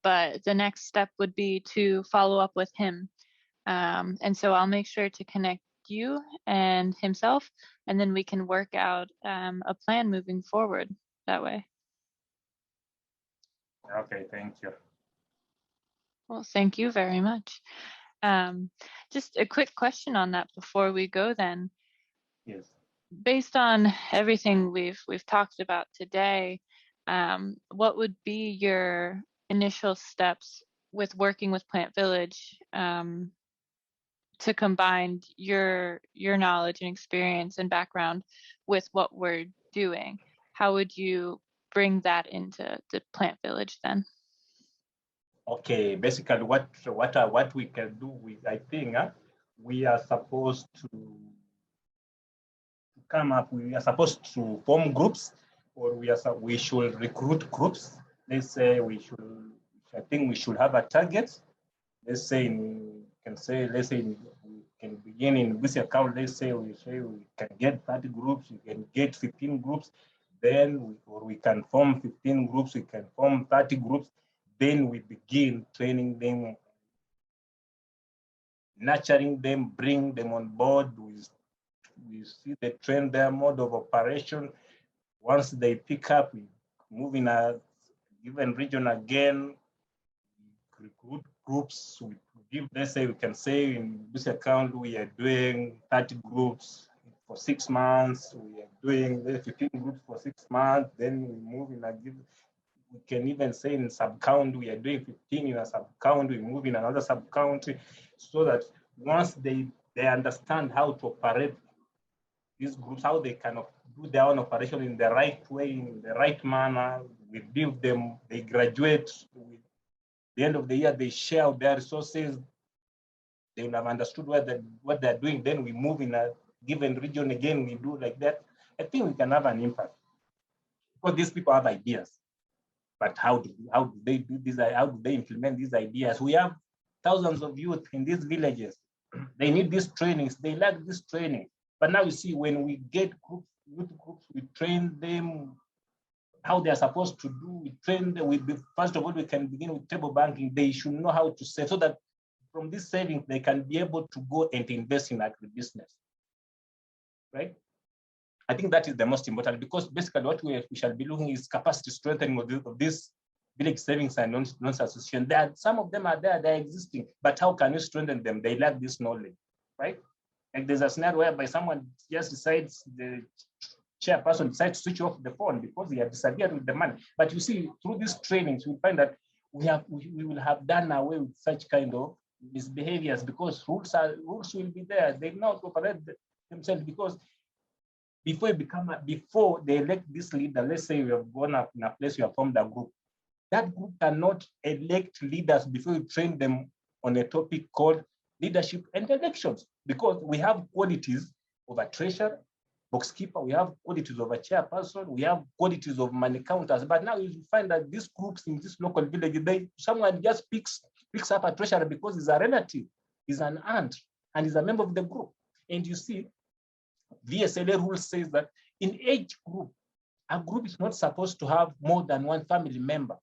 But the next step would be to follow up with him. And so I'll make sure to connect you and himself, and then we can work out a plan moving forward that way. Okay, thank you. Well, thank you very much. Just a quick question on that before we go then. Yes. Based on everything we've talked about today, what would be your initial steps with working with PlantVillage to combine your knowledge and experience and background with what we're doing? How would you bring that into the PlantVillage then? Okay, basically what we can do with, I think we are supposed to come up, we are supposed to form groups or we should recruit groups. Let's say I think we should have a target. Let's say we can begin in this account. Let's say we can get 30 groups, we can get 15 groups, then we can form 15 groups, we can form 30 groups. Then we begin training them, nurturing them, bring them on board. We see the trend, their mode of operation. Once they pick up, we move in a given region again, recruit groups. We give, let's say, we can say in this account, we are doing 30 groups for 6 months. We are doing 15 groups for 6 months. Then we move in a given, we can even say in sub-count, we are doing 15 in a sub-count, we move in another sub-country, so that once they understand how to operate these groups, how they can do their own operation in the right way, in the right manner, we build them, they graduate. With the end of the year, they share their resources. They will have understood what they're doing. Then we move in a given region again, we do like that. I think we can have an impact, because these people have ideas. But how do they do this? How do they implement these ideas? We have thousands of youth in these villages. They need these trainings. They lack this training. But now you see, when we get youth groups, we train them how they are supposed to do. We train them. First of all, we can begin with table banking. They should know how to save, so that from this savings, they can be able to go and invest in agribusiness, right? I think that is the most important, because basically what we shall be looking is capacity strengthening of this village savings and loans association. Some of them are there, they're existing, but how can you strengthen them? They lack this knowledge, right? Like there's a scenario whereby someone just decides, the chairperson decides to switch off the phone because he has disappeared with the money. But you see, through these trainings, we find that we will have done away with such kind of misbehaviors, because rules will be there. They know how to operate themselves, because before they elect this leader, let's say we have gone up in a place, we have formed a group. That group cannot elect leaders before you train them on a topic called leadership and elections, because we have qualities of a treasurer, box keeper, we have qualities of a chairperson, we have qualities of money counters. But now you find that these groups in this local village, someone just picks up a treasurer because he's a relative, he's an aunt, and he's a member of the group. And you see, VSLA rule says that in each group, a group is not supposed to have more than one family member.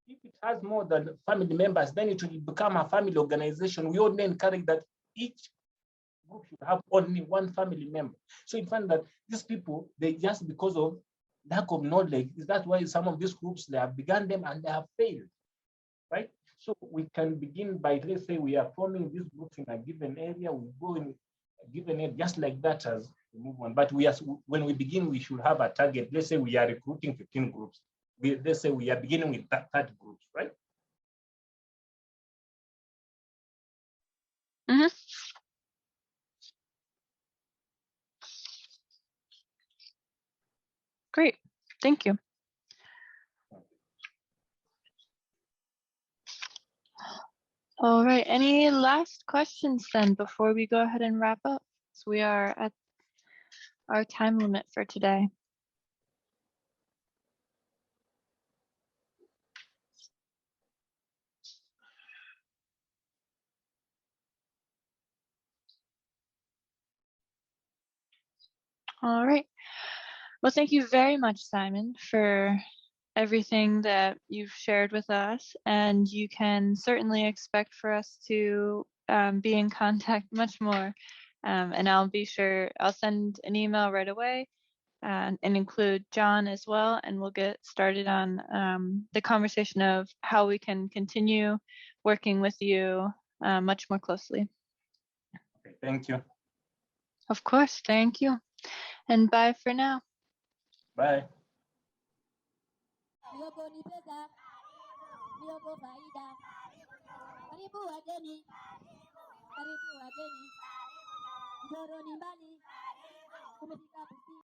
If it has more than family members, then it will become a family organization. We only encourage that each group should have only one family member. So you find that these people, they just, because of lack of knowledge, is that why some of these groups, they have begun them and they have failed, right? So we can begin by, let's say we are forming these groups in a given area, we go in a given area, just like that as we move on. But when we begin, we should have a target. Let's say we are recruiting 15 groups. Let's say we are beginning with 30 groups, right? Mm-hmm. Great, thank you. All right, any last questions then before we go ahead and wrap up? So we are at our time limit for today. All right. Well, thank you very much, Simon, for everything that you've shared with us. And you can certainly expect for us to be in contact much more. And I'll send an email right away and include John as well. And we'll get started on the conversation of how we can continue working with you much more closely. Okay, thank you. Of course, thank you. And bye for now. Bye. Miogo ni pesa, miogo faida. Karibu wageni, njoro ni mbali, umefika Busia.